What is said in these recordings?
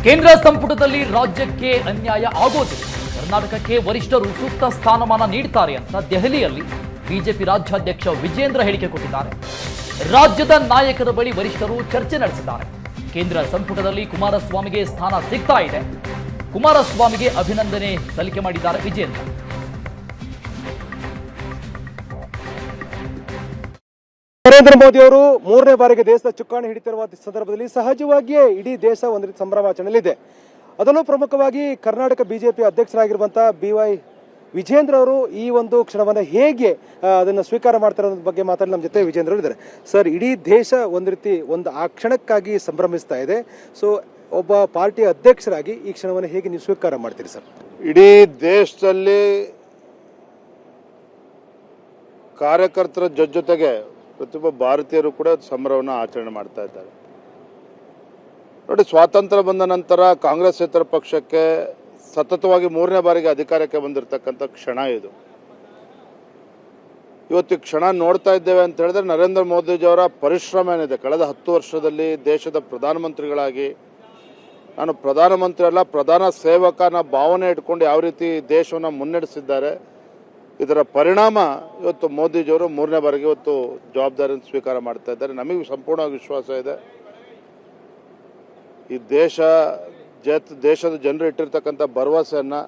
ಕೇಂದ್ರ ಸಂಪುಟದಲ್ಲಿ ರಾಜ್ಯಕ್ಕೆ ಅನ್ಯಾಯ ಆಗೋದಿಲ್ಲ, ಕರ್ನಾಟಕಕ್ಕೆ ವರಿಷ್ಠರು ಸೂಕ್ತ ಸ್ಥಾನಮಾನ ನೀಡುತ್ತಾರೆ ಅಂತ ದೆಹಲಿಯಲ್ಲಿ ಬಿಜೆಪಿ ರಾಜ್ಯಾಧ್ಯಕ್ಷ ವಿಜೇಂದ್ರ ಹೇಳಿಕೆ ಕೊಟ್ಟಿದ್ದಾರೆ. ರಾಜ್ಯದ ನಾಯಕರ ಬಳಿ ವರಿಷ್ಠರು ಚರ್ಚೆ ನಡೆಸಿದ್ದಾರೆ. ಕೇಂದ್ರ ಸಂಪುಟದಲ್ಲಿ ಕುಮಾರಸ್ವಾಮಿಗೆ ಸ್ಥಾನ ಸಿಗ್ತಾ ಇದೆ. ಕುಮಾರಸ್ವಾಮಿಗೆ ಅಭಿನಂದನೆ ಸಲ್ಲಿಕೆ ಮಾಡಿದ್ದಾರೆ ವಿಜೇಂದ್ರ. ನರೇಂದ್ರ ಮೋದಿ ಅವರು ಮೂರನೇ ಬಾರಿಗೆ ದೇಶದ ಚುಕ್ಕಾಣಿ ಹಿಡಿತಿರುವ ಸಂದರ್ಭದಲ್ಲಿ ಸಹಜವಾಗಿಯೇ ಇಡೀ ದೇಶ ಒಂದು ರೀತಿ ಸಂಭ್ರಮಾಚರಣೆಯಲ್ಲಿದೆ. ಅದರಲ್ಲೂ ಪ್ರಮುಖವಾಗಿ ಕರ್ನಾಟಕ ಬಿಜೆಪಿ ಅಧ್ಯಕ್ಷರಾಗಿರುವಂತಹ BY ವಿಜೇಂದ್ರ ಅವರು ಈ ಒಂದು ಕ್ಷಣವನ್ನು ಹೇಗೆ ಅದನ್ನು ಸ್ವೀಕಾರ ಮಾಡ್ತಾರೆ ಅನ್ನೋದ್ರ ಬಗ್ಗೆ ಮಾತಾಡಿ ನಮ್ಮ ಜೊತೆ ವಿಜೇಂದ್ರ ಅವರು ಇದ್ದಾರೆ. ಸರ್, ಇಡೀ ದೇಶ ಒಂದು ರೀತಿ ಆ ಕ್ಷಣಕ್ಕಾಗಿ ಸಂಭ್ರಮಿಸ್ತಾ ಇದೆ. ಸೊ ಒಬ್ಬ ಪಾರ್ಟಿಯ ಅಧ್ಯಕ್ಷರಾಗಿ ಈ ಕ್ಷಣವನ್ನು ಹೇಗೆ ನೀವು ಸ್ವೀಕಾರ ಮಾಡ್ತೀರಿ ಸರ್? ಇಡೀ ದೇಶದಲ್ಲಿ ಕಾರ್ಯಕರ್ತರ ಜೊತೆಗೆ ಪ್ರತಿಯೊಬ್ಬ ಭಾರತೀಯರು ಕೂಡ ಸಂಭ್ರಮವನ್ನು ಆಚರಣೆ ಮಾಡ್ತಾ ಇದ್ದಾರೆ. ನೋಡಿ, ಸ್ವಾತಂತ್ರ್ಯ ಬಂದ ನಂತರ ಕಾಂಗ್ರೆಸ್ಸೇತರ ಪಕ್ಷಕ್ಕೆ ಸತತವಾಗಿ ಮೂರನೇ ಬಾರಿಗೆ ಅಧಿಕಾರಕ್ಕೆ ಬಂದಿರತಕ್ಕಂಥ ಕ್ಷಣ ಇದು. ಇವತ್ತು ಕ್ಷಣ ನೋಡ್ತಾ ಇದ್ದೇವೆ ಅಂತ ಹೇಳಿದ್ರೆ ನರೇಂದ್ರ ಮೋದಿಜಿಯವರ ಪರಿಶ್ರಮ ಏನಿದೆ. ಕಳೆದ 10 ವರ್ಷದಲ್ಲಿ ದೇಶದ ಪ್ರಧಾನಮಂತ್ರಿಗಳಾಗಿ ನಾನು ಪ್ರಧಾನಮಂತ್ರಿ ಅಲ್ಲ, ಪ್ರಧಾನ ಸೇವಕನ ಭಾವನೆ ಇಟ್ಕೊಂಡು ಯಾವ ರೀತಿ ದೇಶವನ್ನು ಮುನ್ನಡೆಸಿದ್ದಾರೆ, ಇದರ ಪರಿಣಾಮ ಇವತ್ತು ಮೋದಿಜಿಯವರು ಮೂರನೇ ಬಾರಿಗೆ ಇವತ್ತು ಜವಾಬ್ದಾರಿಯನ್ನು ಸ್ವೀಕಾರ ಮಾಡ್ತಾ ಇದ್ದಾರೆ. ನಮಗೆ ಸಂಪೂರ್ಣವಾಗಿ ವಿಶ್ವಾಸ ಇದೆ, ಈ ದೇಶದ ಜನರು ಇಟ್ಟಿರ್ತಕ್ಕಂಥ ಭರವಸೆಯನ್ನು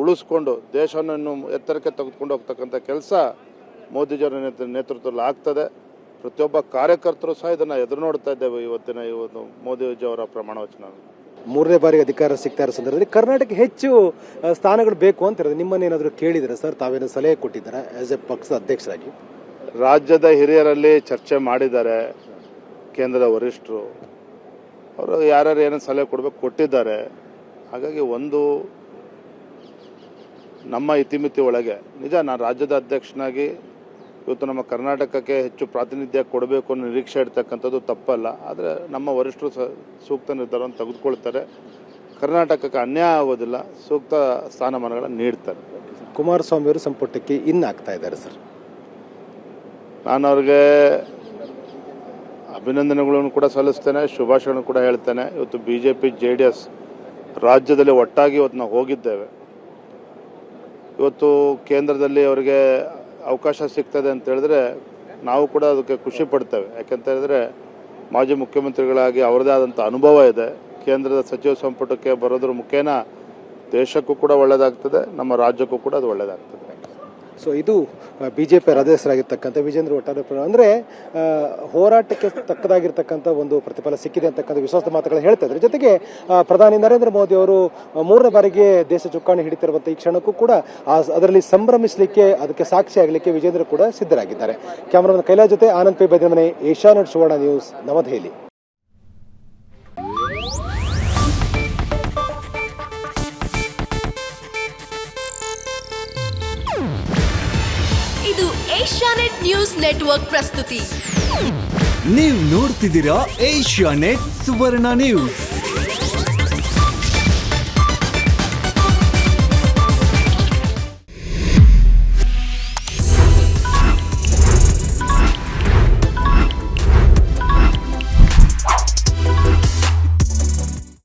ಉಳಿಸ್ಕೊಂಡು ದೇಶವನ್ನು ಇನ್ನು ಎತ್ತರಕ್ಕೆ ತೆಗೆದುಕೊಂಡು ಹೋಗ್ತಕ್ಕಂಥ ಕೆಲಸ ಮೋದಿಜಿಯವರ ನೇತೃತ್ವದಲ್ಲಿ ಆಗ್ತದೆ. ಪ್ರತಿಯೊಬ್ಬ ಕಾರ್ಯಕರ್ತರು ಸಹ ಇದನ್ನು ಎದುರು ನೋಡ್ತಾ ಇದ್ದೇವೆ. ಇವತ್ತಿನ ಈ ಒಂದು ಮೋದಿಜಿಯವರ ಪ್ರಮಾಣ ವಚನ ಮೂರನೇ ಬಾರಿಗೆ ಅಧಿಕಾರ ಸಿಗ್ತಾ ಇರೋ ಸಂದರ್ಭದಲ್ಲಿ ಕರ್ನಾಟಕ ಹೆಚ್ಚು ಸ್ಥಾನಗಳು ಬೇಕು ಅಂತ ಇರೋದು ನಿಮ್ಮನ್ನೇನಾದರೂ ಕೇಳಿದರೆ ಸರ್? ತಾವೇನು ಸಲಹೆ ಕೊಟ್ಟಿದ್ದಾರೆ ಆಸ್ ಎ ಪಕ್ಷದ ಅಧ್ಯಕ್ಷರಾಗಿ? ರಾಜ್ಯದ ಹಿರಿಯರಲ್ಲಿ ಚರ್ಚೆ ಮಾಡಿದ್ದಾರೆ. ಕೇಂದ್ರದ ವರಿಷ್ಠರು ಅವರು ಯಾರ್ಯಾರು ಏನೇನು ಸಲಹೆ ಕೊಡಬೇಕು ಕೊಟ್ಟಿದ್ದಾರೆ. ಹಾಗಾಗಿ ಒಂದು ನಮ್ಮ ಇತಿಮಿತಿ ಒಳಗೆ ನಿಜ ನಾನು ರಾಜ್ಯದ ಅಧ್ಯಕ್ಷನಾಗಿ ಇವತ್ತು ನಮ್ಮ ಕರ್ನಾಟಕಕ್ಕೆ ಹೆಚ್ಚು ಪ್ರಾತಿನಿಧ್ಯ ಕೊಡಬೇಕು ಅನ್ನೋ ನಿರೀಕ್ಷೆ ಇಡ್ತಕ್ಕಂಥದ್ದು ತಪ್ಪಲ್ಲ. ಆದರೆ ನಮ್ಮ ವರಿಷ್ಠರು ಸೂಕ್ತ ನಿರ್ಧಾರವನ್ನು ತೆಗೆದುಕೊಳ್ತಾರೆ. ಕರ್ನಾಟಕಕ್ಕೆ ಅನ್ಯಾಯ ಆಗೋದಿಲ್ಲ, ಸೂಕ್ತ ಸ್ಥಾನಮಾನಗಳನ್ನು ನೀಡ್ತಾರೆ. ಕುಮಾರಸ್ವಾಮಿ ಅವರು ಸಂಪುಟಕ್ಕೆ ಆಗ್ತಾ ಇದ್ದಾರೆ ಸರ್. ನಾನು ಅವ್ರಿಗೆ ಅಭಿನಂದನೆಗಳನ್ನು ಕೂಡ ಸಲ್ಲಿಸ್ತೇನೆ, ಶುಭಾಶಯಗಳನ್ನು ಕೂಡ ಹೇಳ್ತೇನೆ. ಇವತ್ತು BJP JDS ರಾಜ್ಯದಲ್ಲಿ ಒಟ್ಟಾಗಿ ಇವತ್ತು ನಾವು ಹೋಗಿದ್ದೇವೆ. ಇವತ್ತು ಕೇಂದ್ರದಲ್ಲಿ ಅವರಿಗೆ ಅವಕಾಶ ಸಿಗ್ತದೆ ಅಂತ ಹೇಳಿದ್ರೆ ನಾವು ಕೂಡ ಅದಕ್ಕೆ ಖುಷಿ ಪಡ್ತೇವೆ. ಯಾಕಂತ ಹೇಳಿದ್ರೆ ಮಾಜಿ ಮುಖ್ಯಮಂತ್ರಿಗಳಾಗಿ ಅವರದೇ ಆದಂಥ ಅನುಭವ ಇದೆ. ಕೇಂದ್ರದ ಸಚಿವ ಸಂಪುಟಕ್ಕೆ ಬರೋದ್ರ ಮುಖೇನ ದೇಶಕ್ಕೂ ಕೂಡ ಒಳ್ಳೆಯದಾಗ್ತದೆ, ನಮ್ಮ ರಾಜ್ಯಕ್ಕೂ ಕೂಡ ಅದು ಒಳ್ಳೆಯದಾಗ್ತದೆ. ಸೊ ಇದು BJP ಅಧ್ಯಕ್ಷರಾಗಿರ್ತಕ್ಕಂಥ ವಿಜೇಂದ್ರ ಒಟ್ಟಾರೆ ಅಂದರೆ ಹೋರಾಟಕ್ಕೆ ತಕ್ಕದಾಗಿರ್ತಕ್ಕಂಥ ಒಂದು ಪ್ರತಿಫಲ ಸಿಕ್ಕಿದೆ ಅಂತಕ್ಕಂಥ ವಿಶ್ವಾಸದ ಮಾತುಗಳನ್ನು ಹೇಳ್ತಾ ಇದ್ದಾರೆ. ಜೊತೆಗೆ ಪ್ರಧಾನಿ ನರೇಂದ್ರ ಮೋದಿ ಅವರು ಮೂರನೇ ಬಾರಿಗೆ ದೇಶ ಚುಕ್ಕಾಣಿ ಹಿಡಿತಿರುವಂಥ ಈ ಕ್ಷಣಕ್ಕೂ ಕೂಡ ಅದರಲ್ಲಿ ಸಂಭ್ರಮಿಸಲಿಕ್ಕೆ, ಅದಕ್ಕೆ ಸಾಕ್ಷಿ ಆಗಲಿಕ್ಕೆ ವಿಜೇಂದ್ರ ಕೂಡ ಸಿದ್ಧರಾಗಿದ್ದಾರೆ. ಕ್ಯಾಮರಾಮನ್ ಕೈಲಾಸ್ ಜೊತೆ ಆನಂದ್ ಪೈ ಬೈದಮನೆ, ಏಷ್ಯಾನೆಟ್ ಸುವರ್ಣ ನ್ಯೂಸ್, ನವದೆಹಲಿ. ಇದು ಏಷ್ಯಾನೆಟ್ ನ್ಯೂಸ್ ನೆಟ್ವರ್ಕ್ ಪ್ರಸ್ತುತಿ. ನೀವು ನೋಡ್ತಿದ್ದೀರಾ ಏಷ್ಯಾನೆಟ್ ಸುವರ್ಣ ನ್ಯೂಸ್.